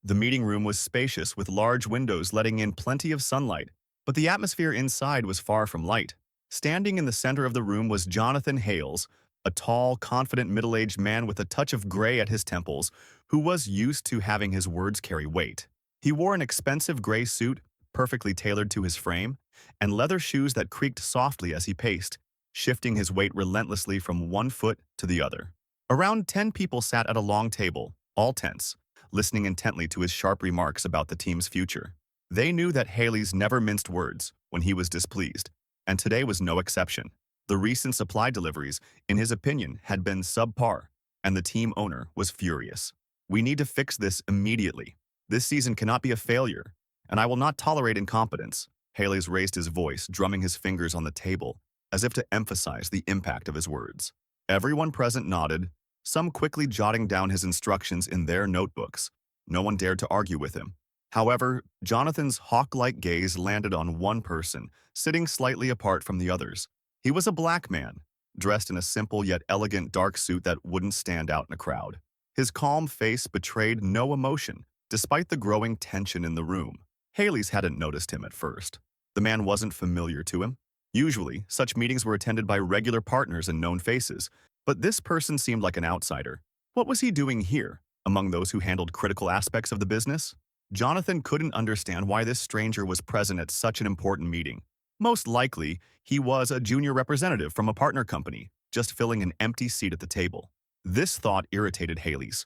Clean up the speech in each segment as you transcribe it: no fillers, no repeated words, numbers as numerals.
The meeting room was spacious with large windows letting in plenty of sunlight, but the atmosphere inside was far from light. Standing in the center of the room was Jonathan Hales, a tall, confident middle-aged man with a touch of gray at his temples, who was used to having his words carry weight. He wore an expensive gray suit, perfectly tailored to his frame, and leather shoes that creaked softly as he paced, shifting his weight relentlessly from one foot to the other. Around 10 people sat at a long table, all tense, listening intently to his sharp remarks about the team's future. They knew that Haley's never minced words when he was displeased, and today was no exception. The recent supply deliveries, in his opinion, had been subpar, and the team owner was furious. "We need to fix this immediately. This season cannot be a failure, and I will not tolerate incompetence." Haley's raised his voice, drumming his fingers on the table, as if to emphasize the impact of his words. Everyone present nodded, some quickly jotting down his instructions in their notebooks. No one dared to argue with him. However, Jonathan's hawk-like gaze landed on one person, sitting slightly apart from the others. He was a black man, dressed in a simple yet elegant dark suit that wouldn't stand out in a crowd. His calm face betrayed no emotion, despite the growing tension in the room. Haley's hadn't noticed him at first. The man wasn't familiar to him. Usually, such meetings were attended by regular partners and known faces, but this person seemed like an outsider. What was he doing here, among those who handled critical aspects of the business? Jonathan couldn't understand why this stranger was present at such an important meeting. Most likely, he was a junior representative from a partner company, just filling an empty seat at the table. This thought irritated Haley's.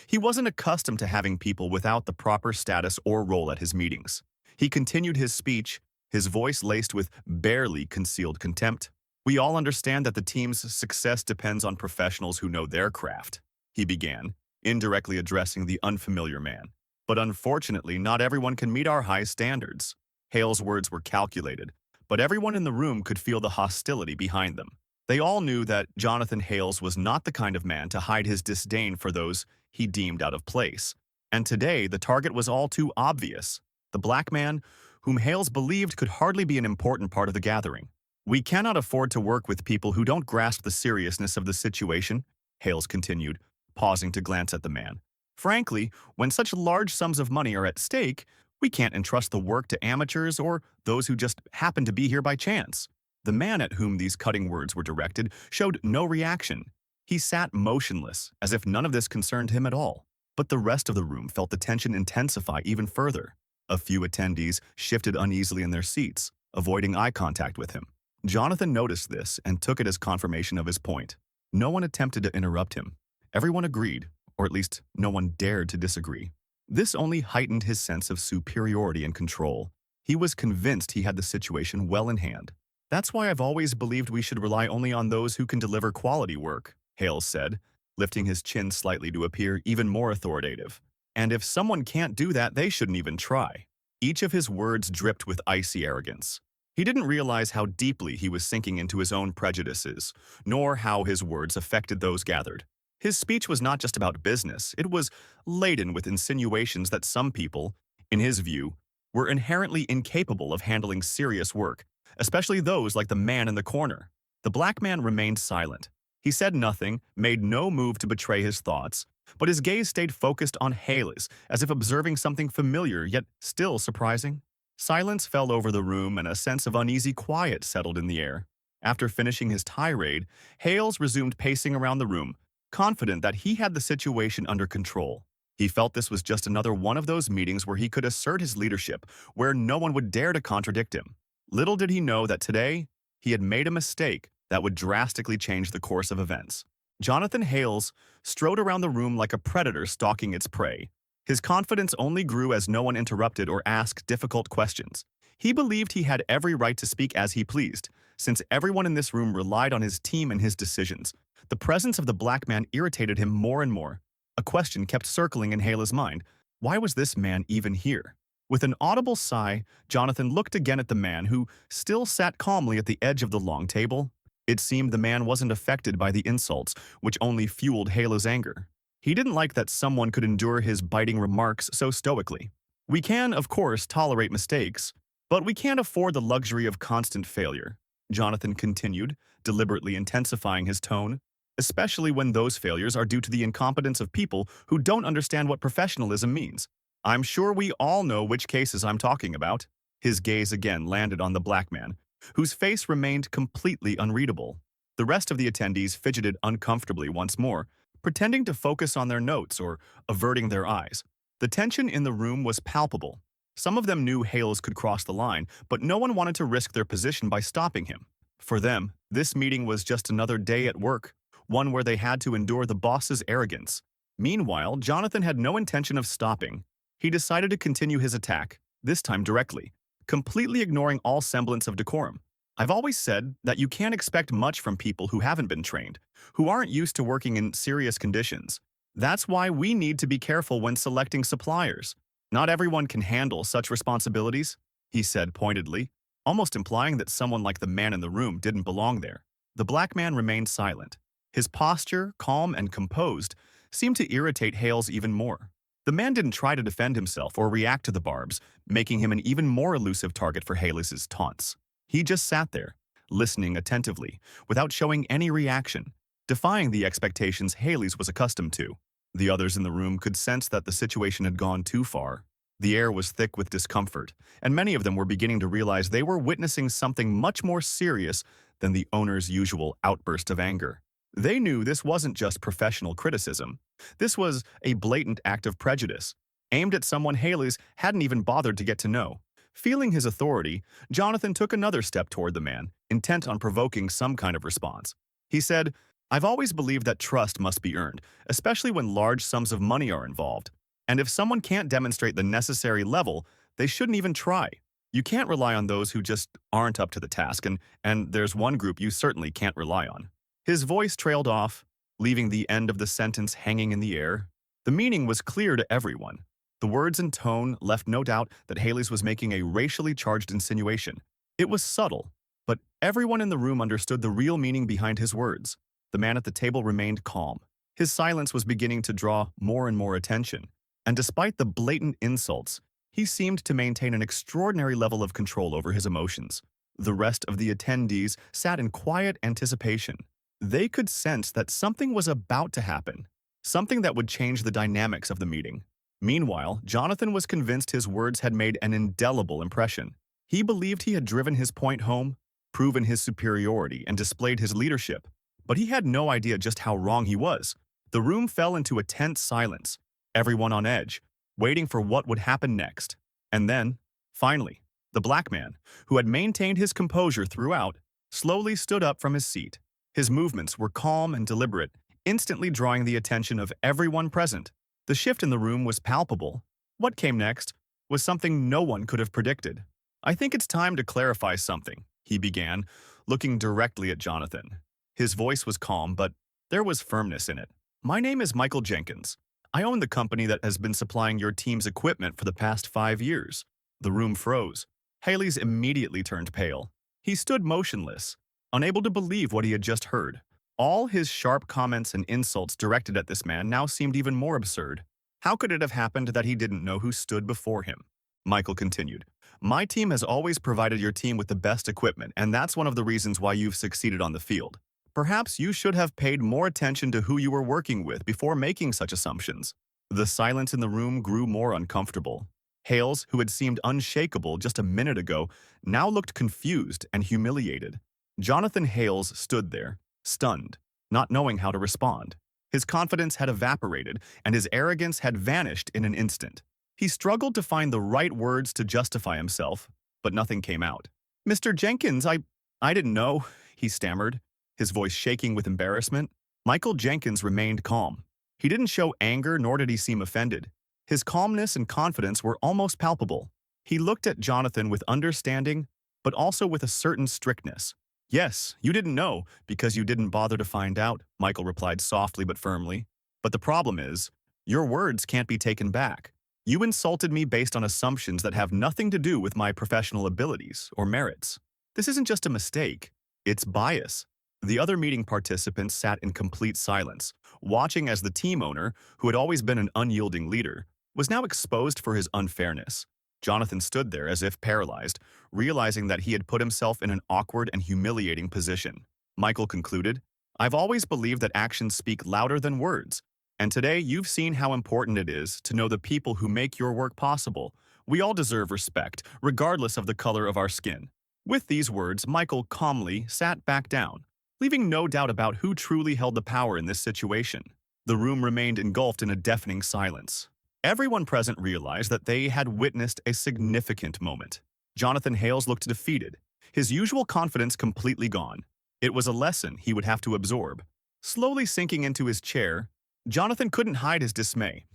He wasn't accustomed to having people without the proper status or role at his meetings. He continued his speech, his voice laced with barely concealed contempt. "We all understand that the team's success depends on professionals who know their craft," he began, indirectly addressing the unfamiliar man. "But unfortunately, not everyone can meet our high standards." Hale's words were calculated, but everyone in the room could feel the hostility behind them. They all knew that Jonathan Hales was not the kind of man to hide his disdain for those he deemed out of place. And today, the target was all too obvious. The black man, whom Hales believed could hardly be an important part of the gathering. "We cannot afford to work with people who don't grasp the seriousness of the situation," Hales continued, pausing to glance at the man. "Frankly, when such large sums of money are at stake, we can't entrust the work to amateurs or those who just happen to be here by chance." The man at whom these cutting words were directed showed no reaction. He sat motionless, as if none of this concerned him at all. But the rest of the room felt the tension intensify even further. A few attendees shifted uneasily in their seats, avoiding eye contact with him. Jonathan noticed this and took it as confirmation of his point. No one attempted to interrupt him. Everyone agreed, or at least no one dared to disagree. This only heightened his sense of superiority and control. He was convinced he had the situation well in hand. "That's why I've always believed we should rely only on those who can deliver quality work," Hales said, lifting his chin slightly to appear even more authoritative. "And if someone can't do that, they shouldn't even try." Each of his words dripped with icy arrogance. He didn't realize how deeply he was sinking into his own prejudices, nor how his words affected those gathered. His speech was not just about business, it was laden with insinuations that some people, in his view, were inherently incapable of handling serious work, especially those like the man in the corner. The black man remained silent. He said nothing, made no move to betray his thoughts, but his gaze stayed focused on Haley's, as if observing something familiar yet still surprising. Silence fell over the room and a sense of uneasy quiet settled in the air. After finishing his tirade, Hales resumed pacing around the room, confident that he had the situation under control. He felt this was just another one of those meetings where he could assert his leadership, where no one would dare to contradict him. Little did he know that today, he had made a mistake that would drastically change the course of events. Jonathan Hales strode around the room like a predator stalking its prey. His confidence only grew as no one interrupted or asked difficult questions. He believed he had every right to speak as he pleased, since everyone in this room relied on his team and his decisions. The presence of the black man irritated him more and more. A question kept circling in Hale's mind. Why was this man even here? With an audible sigh, Jonathan looked again at the man who still sat calmly at the edge of the long table. It seemed the man wasn't affected by the insults, which only fueled Hale's anger. He didn't like that someone could endure his biting remarks so stoically. "We can, of course, tolerate mistakes, but we can't afford the luxury of constant failure," Jonathan continued, deliberately intensifying his tone, "especially when those failures are due to the incompetence of people who don't understand what professionalism means. I'm sure we all know which cases I'm talking about. His gaze again landed on the black man, whose face remained completely unreadable. The rest of the attendees fidgeted uncomfortably once more, pretending to focus on their notes or averting their eyes. The tension in the room was palpable. Some of them knew Hales could cross the line, but no one wanted to risk their position by stopping him. For them, this meeting was just another day at work, one where they had to endure the boss's arrogance. Meanwhile, Jonathan had no intention of stopping. He decided to continue his attack, this time directly, completely ignoring all semblance of decorum. I've always said that you can't expect much from people who haven't been trained, who aren't used to working in serious conditions. That's why we need to be careful when selecting suppliers. Not everyone can handle such responsibilities, he said pointedly, almost implying that someone like the man in the room didn't belong there. The black man remained silent. His posture, calm and composed, seemed to irritate Hales even more. The man didn't try to defend himself or react to the barbs, making him an even more elusive target for Hales's taunts. He just sat there, listening attentively, without showing any reaction, defying the expectations Haley's was accustomed to. The others in the room could sense that the situation had gone too far. The air was thick with discomfort, and many of them were beginning to realize they were witnessing something much more serious than the owner's usual outburst of anger. They knew this wasn't just professional criticism. This was a blatant act of prejudice, aimed at someone Haley's hadn't even bothered to get to know. Feeling his authority, Jonathan took another step toward the man, intent on provoking some kind of response. He said, "I've always believed that trust must be earned, especially when large sums of money are involved. And if someone can't demonstrate the necessary level, they shouldn't even try. You can't rely on those who just aren't up to the task, and there's one group you certainly can't rely on." His voice trailed off, leaving the end of the sentence hanging in the air. The meaning was clear to everyone. The words and tone left no doubt that Haley's was making a racially charged insinuation. It was subtle, but everyone in the room understood the real meaning behind his words. The man at the table remained calm. His silence was beginning to draw more and more attention, and despite the blatant insults, he seemed to maintain an extraordinary level of control over his emotions. The rest of the attendees sat in quiet anticipation. They could sense that something was about to happen, something that would change the dynamics of the meeting. Meanwhile, Jonathan was convinced his words had made an indelible impression. He believed he had driven his point home, proven his superiority, and displayed his leadership. But he had no idea just how wrong he was. The room fell into a tense silence, everyone on edge, waiting for what would happen next. And then, finally, the black man, who had maintained his composure throughout, slowly stood up from his seat. His movements were calm and deliberate, instantly drawing the attention of everyone present. The shift in the room was palpable. What came next was something no one could have predicted. "I think it's time to clarify something," he began, looking directly at Jonathan. His voice was calm, but there was firmness in it. "My name is Michael Jenkins. I own the company that has been supplying your team's equipment for the past 5 years." The room froze. Haley's immediately turned pale. He stood motionless, unable to believe what he had just heard. All his sharp comments and insults directed at this man now seemed even more absurd. How could it have happened that he didn't know who stood before him? Michael continued, "My team has always provided your team with the best equipment, and that's one of the reasons why you've succeeded on the field. Perhaps you should have paid more attention to who you were working with before making such assumptions." The silence in the room grew more uncomfortable. Hales, who had seemed unshakable just a minute ago, now looked confused and humiliated. Jonathan Hales stood there, stunned, not knowing how to respond. His confidence had evaporated, and his arrogance had vanished in an instant. He struggled to find the right words to justify himself, but nothing came out. "Mr. Jenkins, I didn't know," he stammered, his voice shaking with embarrassment. Michael Jenkins remained calm. He didn't show anger, nor did he seem offended. His calmness and confidence were almost palpable. He looked at Jonathan with understanding, but also with a certain strictness. "Yes, you didn't know, because you didn't bother to find out," Michael replied softly but firmly. "But the problem is, your words can't be taken back. You insulted me based on assumptions that have nothing to do with my professional abilities or merits. This isn't just a mistake, it's bias." The other meeting participants sat in complete silence, watching as the team owner, who had always been an unyielding leader, was now exposed for his unfairness. Jonathan stood there as if paralyzed, realizing that he had put himself in an awkward and humiliating position. Michael concluded, "I've always believed that actions speak louder than words. And today, you've seen how important it is to know the people who make your work possible. We all deserve respect, regardless of the color of our skin. With these words, Michael calmly sat back down, leaving no doubt about who truly held the power in this situation. The room remained engulfed in a deafening silence. Everyone present realized that they had witnessed a significant moment. Jonathan Hales looked defeated, his usual confidence completely gone. It was a lesson he would have to absorb. Slowly sinking into his chair, Jonathan couldn't hide his dismay.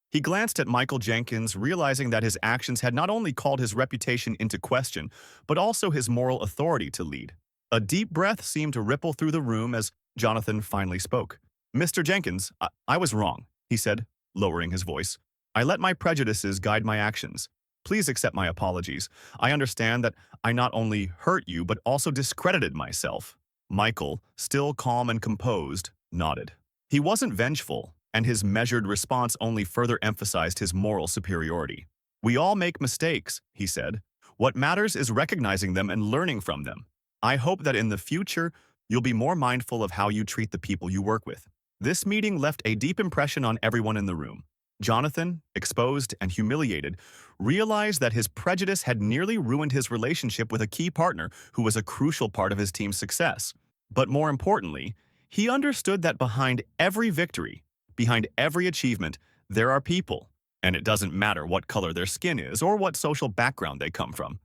He glanced at Michael Jenkins, realizing that his actions had not only called his reputation into question, but also his moral authority to lead. A deep breath seemed to ripple through the room as Jonathan finally spoke. "Mr. Jenkins, I was wrong," he said, lowering his voice. "I let my prejudices guide my actions. Please accept my apologies. I understand that I not only hurt you, but also discredited myself." Michael, still calm and composed, nodded. He wasn't vengeful, and his measured response only further emphasized his moral superiority. "We all make mistakes," he said. "What matters is recognizing them and learning from them. I hope that in the future, you'll be more mindful of how you treat the people you work with." This meeting left a deep impression on everyone in the room. Jonathan, exposed and humiliated, realized that his prejudice had nearly ruined his relationship with a key partner who was a crucial part of his team's success. But more importantly, he understood that behind every victory, behind every achievement, there are people, and it doesn't matter what color their skin is or what social background they come from.